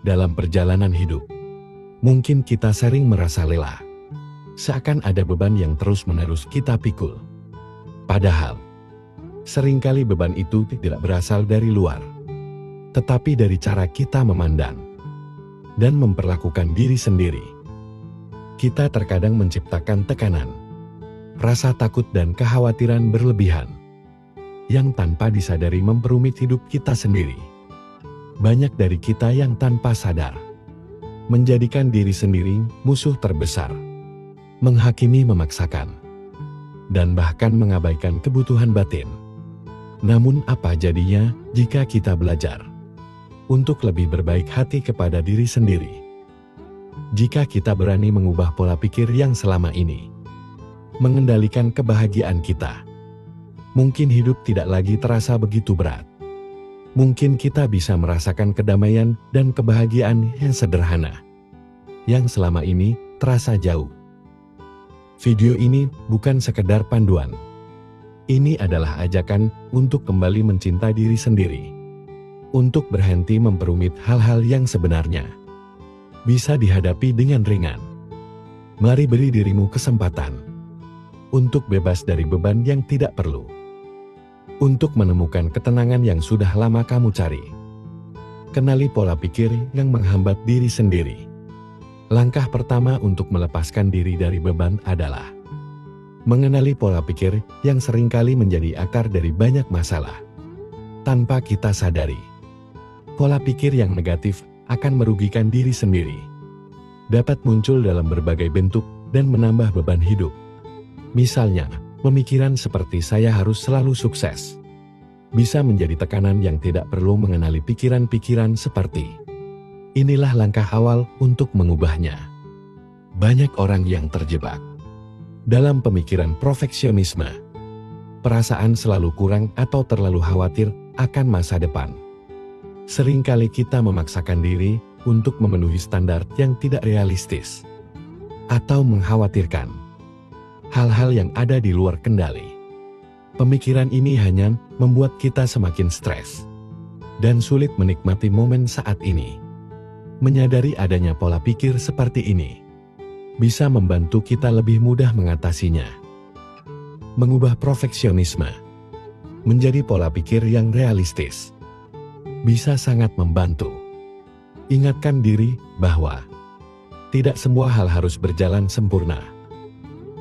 Dalam perjalanan hidup, mungkin kita sering merasa lelah, seakan ada beban yang terus-menerus kita pikul. Padahal, seringkali beban itu tidak berasal dari luar, tetapi dari cara kita memandang dan memperlakukan diri sendiri. Kita terkadang menciptakan tekanan, rasa takut dan kekhawatiran berlebihan, yang tanpa disadari memperumit hidup kita sendiri. Banyak dari kita yang tanpa sadar menjadikan diri sendiri musuh terbesar, menghakimi memaksakan, dan bahkan mengabaikan kebutuhan batin. Namun apa jadinya jika kita belajar untuk lebih berbaik hati kepada diri sendiri? Jika kita berani mengubah pola pikir yang selama ini mengendalikan kebahagiaan kita, mungkin hidup tidak lagi terasa begitu berat. Mungkin kita bisa merasakan kedamaian dan kebahagiaan yang sederhana, yang selama ini terasa jauh. Video ini bukan sekedar panduan. Ini adalah ajakan untuk kembali mencintai diri sendiri, untuk berhenti memperumit hal-hal yang sebenarnya bisa dihadapi dengan ringan. Mari beri dirimu kesempatan untuk bebas dari beban yang tidak perlu, untuk menemukan ketenangan yang sudah lama kamu cari. Kenali pola pikir yang menghambat diri sendiri. Langkah pertama untuk melepaskan diri dari beban adalah mengenali pola pikir yang seringkali menjadi akar dari banyak masalah. Tanpa kita sadari, pola pikir yang negatif akan merugikan diri sendiri. Dapat muncul dalam berbagai bentuk dan menambah beban hidup. Misalnya, pemikiran seperti saya harus selalu sukses bisa menjadi tekanan yang tidak perlu. Mengenali pikiran-pikiran seperti inilah langkah awal untuk mengubahnya. Banyak orang yang terjebak dalam pemikiran perfeksionisme, perasaan selalu kurang atau terlalu khawatir akan masa depan. Seringkali kita memaksakan diri untuk memenuhi standar yang tidak realistis atau mengkhawatirkan hal-hal yang ada di luar kendali. Pemikiran ini hanya membuat kita semakin stres dan sulit menikmati momen saat ini. Menyadari adanya pola pikir seperti ini bisa membantu kita lebih mudah mengatasinya. Mengubah perfeksionisme menjadi pola pikir yang realistis bisa sangat membantu. Ingatkan diri bahwa tidak semua hal harus berjalan sempurna.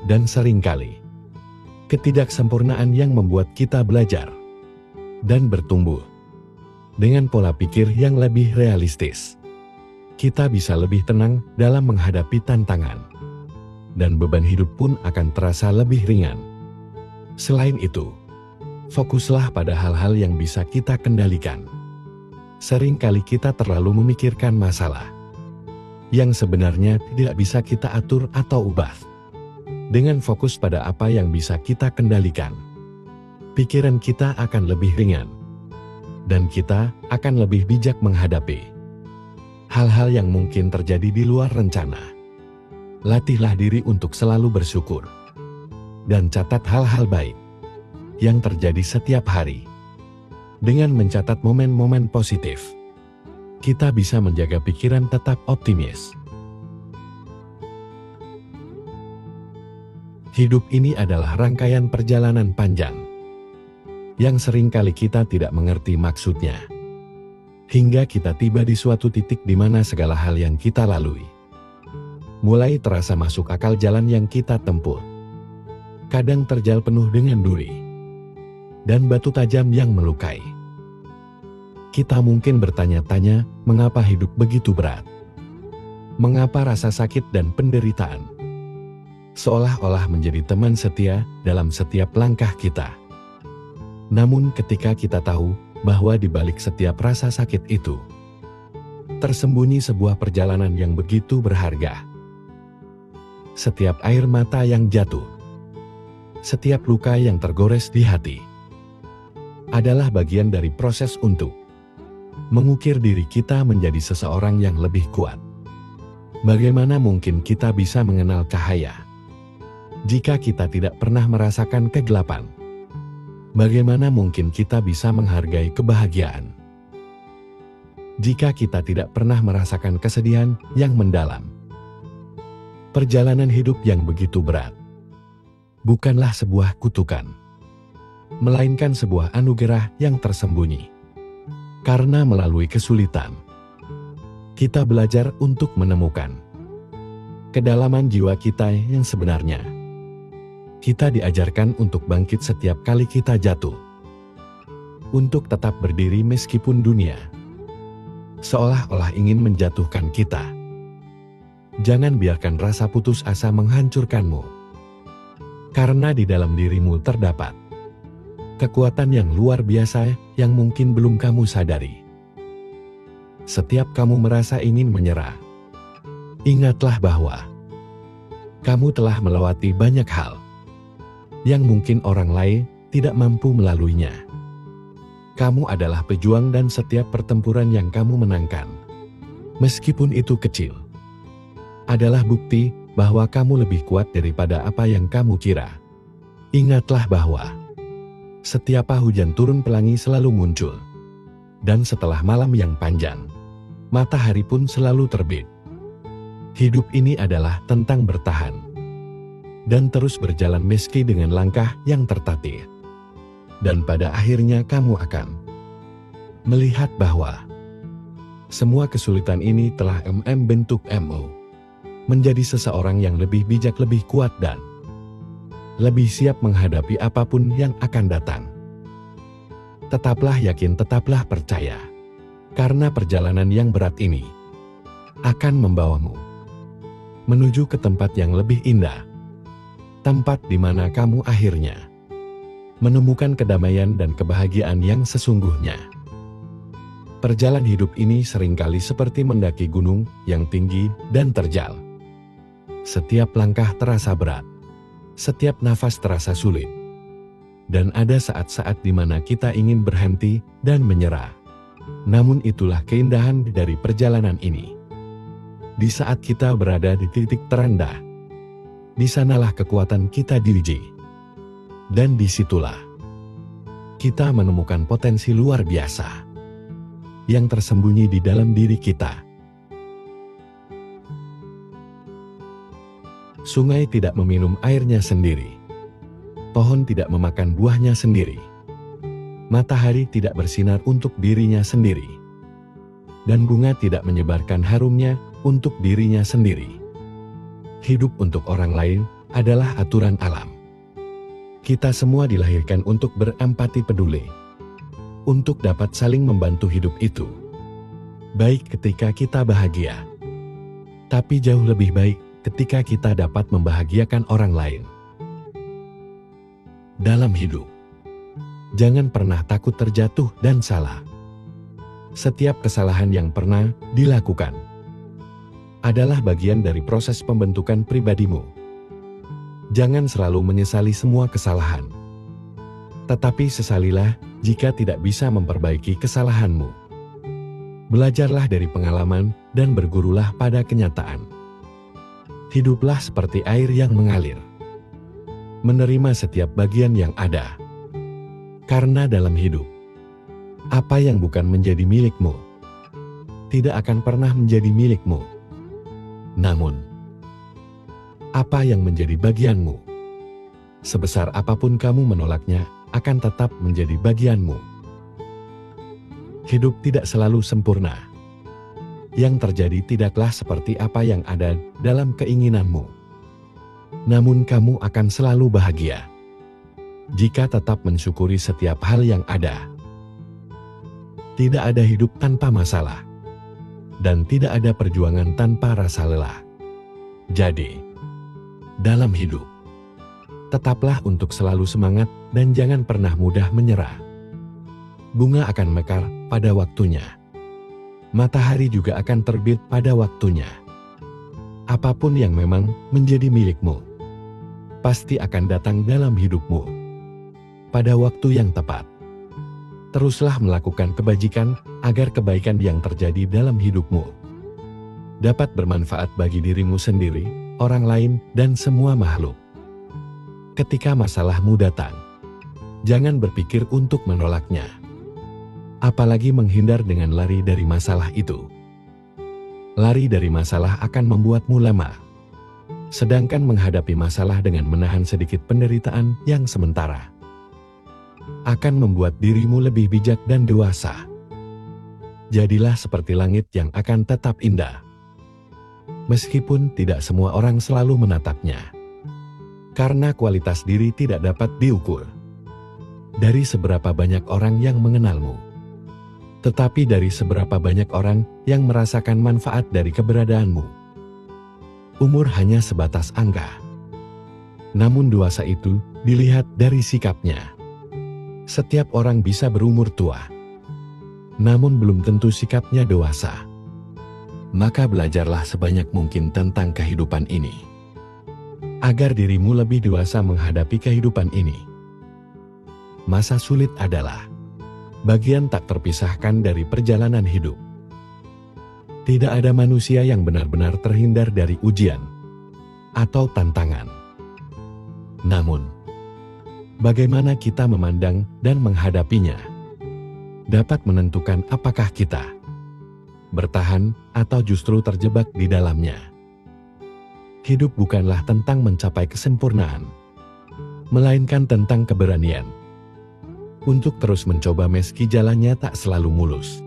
Dan seringkali, ketidaksempurnaan yang membuat kita belajar dan bertumbuh. Dengan pola pikir yang lebih realistis, kita bisa lebih tenang dalam menghadapi tantangan, dan beban hidup pun akan terasa lebih ringan. Selain itu, fokuslah pada hal-hal yang bisa kita kendalikan. Seringkali kita terlalu memikirkan masalah yang sebenarnya tidak bisa kita atur atau ubah. Dengan fokus pada apa yang bisa kita kendalikan, pikiran kita akan lebih ringan, dan kita akan lebih bijak menghadapi hal-hal yang mungkin terjadi di luar rencana. Latihlah diri untuk selalu bersyukur, dan catat hal-hal baik yang terjadi setiap hari. Dengan mencatat momen-momen positif, kita bisa menjaga pikiran tetap optimis. Hidup ini adalah rangkaian perjalanan panjang yang seringkali kita tidak mengerti maksudnya, hingga kita tiba di suatu titik di mana segala hal yang kita lalui mulai terasa masuk akal. Jalan yang kita tempuh kadang terjal penuh dengan duri dan batu tajam yang melukai. Kita mungkin bertanya-tanya, mengapa hidup begitu berat? Mengapa rasa sakit dan penderitaan seolah-olah menjadi teman setia dalam setiap langkah kita? Namun ketika kita tahu bahwa di balik setiap rasa sakit itu tersembunyi sebuah perjalanan yang begitu berharga. Setiap air mata yang jatuh, setiap luka yang tergores di hati, adalah bagian dari proses untuk mengukir diri kita menjadi seseorang yang lebih kuat. Bagaimana mungkin kita bisa mengenal cahaya jika kita tidak pernah merasakan kegelapan? Bagaimana mungkin kita bisa menghargai kebahagiaan jika kita tidak pernah merasakan kesedihan yang mendalam. Perjalanan hidup yang begitu berat bukanlah sebuah kutukan, melainkan sebuah anugerah yang tersembunyi. Karena melalui kesulitan, kita belajar untuk menemukan kedalaman jiwa kita yang sebenarnya. Kita diajarkan untuk bangkit setiap kali kita jatuh, untuk tetap berdiri meskipun dunia seolah-olah ingin menjatuhkan kita. Jangan biarkan rasa putus asa menghancurkanmu, karena di dalam dirimu terdapat kekuatan yang luar biasa yang mungkin belum kamu sadari. Setiap kamu merasa ingin menyerah, ingatlah bahwa kamu telah melewati banyak hal yang mungkin orang lain tidak mampu melaluinya. Kamu adalah pejuang dan setiap pertempuran yang kamu menangkan, meskipun itu kecil, adalah bukti bahwa kamu lebih kuat daripada apa yang kamu kira. Ingatlah bahwa setiap hujan turun pelangi selalu muncul, dan setelah malam yang panjang, matahari pun selalu terbit. Hidup ini adalah tentang bertahan dan terus berjalan meski dengan langkah yang tertatih. Dan pada akhirnya kamu akan melihat bahwa semua kesulitan ini telah membentuk kamu menjadi seseorang yang lebih bijak, lebih kuat, dan lebih siap menghadapi apapun yang akan datang. Tetaplah yakin, tetaplah percaya, karena perjalanan yang berat ini akan membawamu menuju ke tempat yang lebih indah, tempat di mana kamu akhirnya menemukan kedamaian dan kebahagiaan yang sesungguhnya. Perjalanan hidup ini seringkali seperti mendaki gunung yang tinggi dan terjal. Setiap langkah terasa berat, setiap nafas terasa sulit, dan ada saat-saat di mana kita ingin berhenti dan menyerah. Namun itulah keindahan dari perjalanan ini. Di saat kita berada di titik terendah, di sanalah kekuatan kita diuji. Dan disitulah kita menemukan potensi luar biasa yang tersembunyi di dalam diri kita. Sungai tidak meminum airnya sendiri, pohon tidak memakan buahnya sendiri, matahari tidak bersinar untuk dirinya sendiri, dan bunga tidak menyebarkan harumnya untuk dirinya sendiri. Hidup untuk orang lain adalah aturan alam. Kita semua dilahirkan untuk berempati peduli, untuk dapat saling membantu hidup itu. Baik ketika kita bahagia, tapi jauh lebih baik ketika kita dapat membahagiakan orang lain. Dalam hidup, jangan pernah takut terjatuh dan salah. Setiap kesalahan yang pernah dilakukan adalah bagian dari proses pembentukan pribadimu. Jangan selalu menyesali semua kesalahan, tetapi sesalilah jika tidak bisa memperbaiki kesalahanmu. Belajarlah dari pengalaman dan bergurulah pada kenyataan. Hiduplah seperti air yang mengalir, menerima setiap bagian yang ada. Karena dalam hidup, apa yang bukan menjadi milikmu tidak akan pernah menjadi milikmu. Namun, apa yang menjadi bagianmu, sebesar apapun kamu menolaknya, akan tetap menjadi bagianmu. Hidup tidak selalu sempurna. Yang terjadi tidaklah seperti apa yang ada dalam keinginanmu. Namun kamu akan selalu bahagia jika tetap mensyukuri setiap hal yang ada. Tidak ada hidup tanpa masalah, dan tidak ada perjuangan tanpa rasa lelah. Jadi, dalam hidup, tetaplah untuk selalu semangat dan jangan pernah mudah menyerah. Bunga akan mekar pada waktunya. Matahari juga akan terbit pada waktunya. Apapun yang memang menjadi milikmu, pasti akan datang dalam hidupmu pada waktu yang tepat. Teruslah melakukan kebajikan agar kebaikan yang terjadi dalam hidupmu dapat bermanfaat bagi dirimu sendiri, orang lain, dan semua makhluk. Ketika masalahmu datang, jangan berpikir untuk menolaknya. apalagi menghindar dengan lari dari masalah itu. Lari dari masalah akan membuatmu lemah. Sedangkan menghadapi masalah dengan menahan sedikit penderitaan yang sementara akan membuat dirimu lebih bijak dan dewasa. Jadilah seperti langit yang akan tetap indah, meskipun tidak semua orang selalu menatapnya. Karena kualitas diri tidak dapat diukur dari seberapa banyak orang yang mengenalmu, tetapi dari seberapa banyak orang yang merasakan manfaat dari keberadaanmu. Umur hanya sebatas angka, namun dewasa itu dilihat dari sikapnya. Setiap orang bisa berumur tua, namun belum tentu sikapnya dewasa. Maka belajarlah sebanyak mungkin tentang kehidupan ini, agar dirimu lebih dewasa menghadapi kehidupan ini. Masa sulit adalah bagian tak terpisahkan dari perjalanan hidup. Tidak ada manusia yang benar-benar terhindar dari ujian atau tantangan. Namun, bagaimana kita memandang dan menghadapinya dapat menentukan apakah kita bertahan atau justru terjebak di dalamnya. Hidup bukanlah tentang mencapai kesempurnaan, melainkan tentang keberanian untuk terus mencoba meski jalannya tak selalu mulus.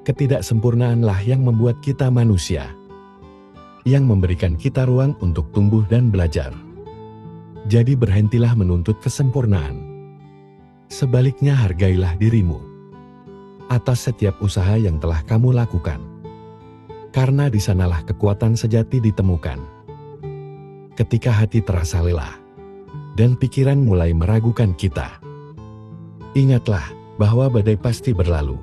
Ketidaksempurnaanlah yang membuat kita manusia, yang memberikan kita ruang untuk tumbuh dan belajar. Jadi berhentilah menuntut kesempurnaan. Sebaliknya hargailah dirimu atas setiap usaha yang telah kamu lakukan. Karena di sanalah kekuatan sejati ditemukan. Ketika hati terasa lelah dan pikiran mulai meragukan kita, ingatlah bahwa badai pasti berlalu.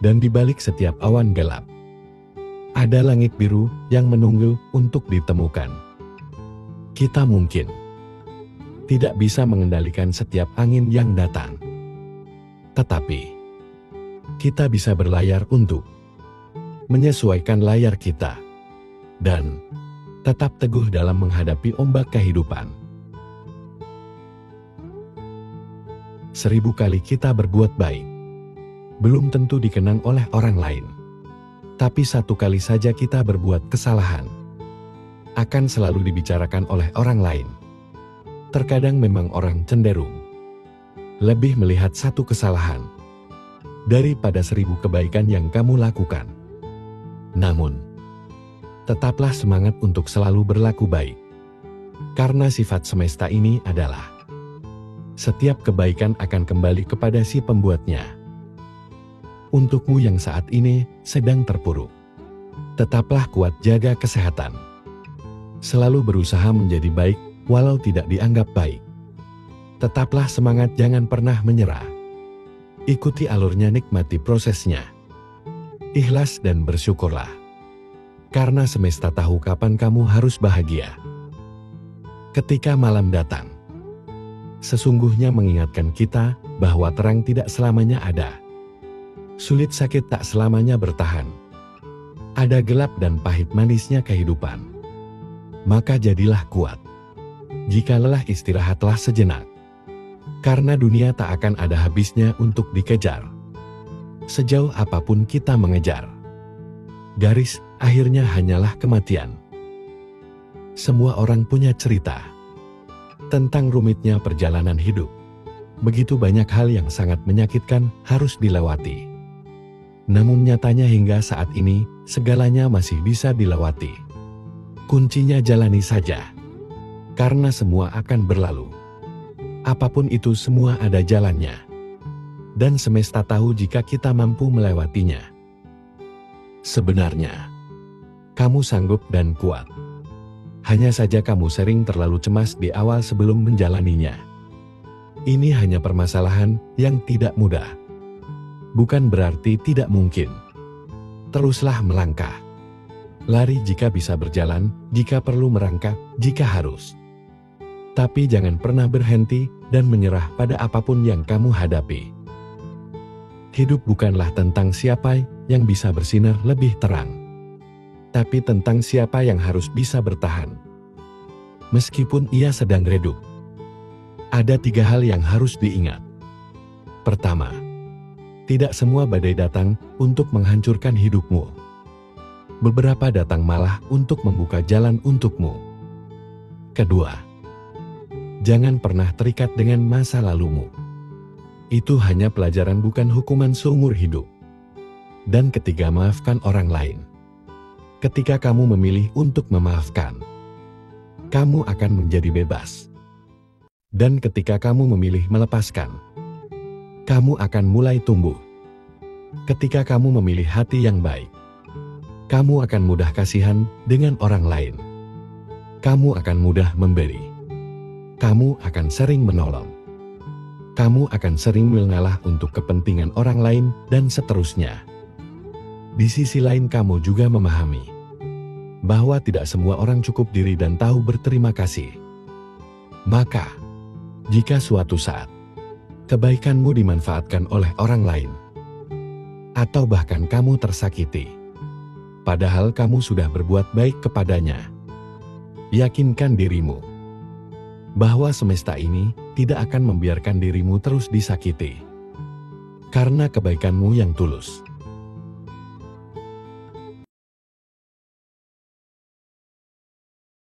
Dan di balik setiap awan gelap, ada langit biru yang menunggu untuk ditemukan. Kita mungkin tidak bisa mengendalikan setiap angin yang datang, tetapi kita bisa berlayar untuk menyesuaikan layar kita dan tetap teguh dalam menghadapi ombak kehidupan. 1000 kali kita berbuat baik belum tentu dikenang oleh orang lain. Tapi 1 kali saja kita berbuat kesalahan akan selalu dibicarakan oleh orang lain. Terkadang memang orang cenderung lebih melihat 1 kesalahan daripada 1000 kebaikan yang kamu lakukan. Namun, tetaplah semangat untuk selalu berlaku baik. Karena sifat semesta ini adalah setiap kebaikan akan kembali kepada si pembuatnya. Untukmu yang saat ini sedang terpuruk, tetaplah kuat, jaga kesehatan. Selalu berusaha menjadi baik walau tidak dianggap baik. Tetaplah semangat, jangan pernah menyerah. Ikuti alurnya, nikmati prosesnya. Ikhlas dan bersyukurlah. Karena semesta tahu kapan kamu harus bahagia. Ketika malam datang, sesungguhnya mengingatkan kita bahwa terang tidak selamanya ada. Sulit sakit tak selamanya bertahan. Ada gelap dan pahit manisnya kehidupan. Maka jadilah kuat. Jika lelah, istirahatlah sejenak. Karena dunia tak akan ada habisnya untuk dikejar. Sejauh apapun kita mengejar, garis akhirnya hanyalah kematian. Semua orang punya cerita tentang rumitnya perjalanan hidup. Begitu banyak hal yang sangat menyakitkan harus dilewati. Namun nyatanya hingga saat ini, segalanya masih bisa dilewati. Kuncinya jalani saja. Karena semua akan berlalu. Apapun itu, semua ada jalannya. Dan semesta tahu jika kita mampu melewatinya. Sebenarnya, kamu sanggup dan kuat. Hanya saja kamu sering terlalu cemas di awal sebelum menjalaninya. Ini hanya permasalahan yang tidak mudah. Bukan berarti tidak mungkin. Teruslah melangkah. Lari jika bisa berjalan, jika perlu merangkak, jika harus. Tapi jangan pernah berhenti dan menyerah pada apapun yang kamu hadapi. Hidup bukanlah tentang siapa yang bisa bersinar lebih terang, tapi tentang siapa yang harus bisa bertahan. Meskipun ia sedang redup. Ada 3 hal yang harus diingat. Pertama, Tidak semua badai datang untuk menghancurkan hidupmu. Beberapa datang malah untuk membuka jalan untukmu. Kedua, jangan pernah terikat dengan masa lalumu. Itu hanya pelajaran, bukan hukuman seumur hidup. Dan ketiga, maafkan orang lain. Ketika kamu memilih untuk memaafkan, kamu akan menjadi bebas. Dan ketika kamu memilih melepaskan, kamu akan mulai tumbuh. Ketika kamu memilih hati yang baik, kamu akan mudah kasihan dengan orang lain. Kamu akan mudah memberi. Kamu akan sering menolong. Kamu akan sering mengalah untuk kepentingan orang lain, dan seterusnya. Di sisi lain, kamu juga memahami bahwa tidak semua orang cukup diri dan tahu berterima kasih. Maka, jika suatu saat kebaikanmu dimanfaatkan oleh orang lain, atau bahkan kamu tersakiti, padahal kamu sudah berbuat baik kepadanya, yakinkan dirimu bahwa semesta ini tidak akan membiarkan dirimu terus disakiti. Karena kebaikanmu yang tulus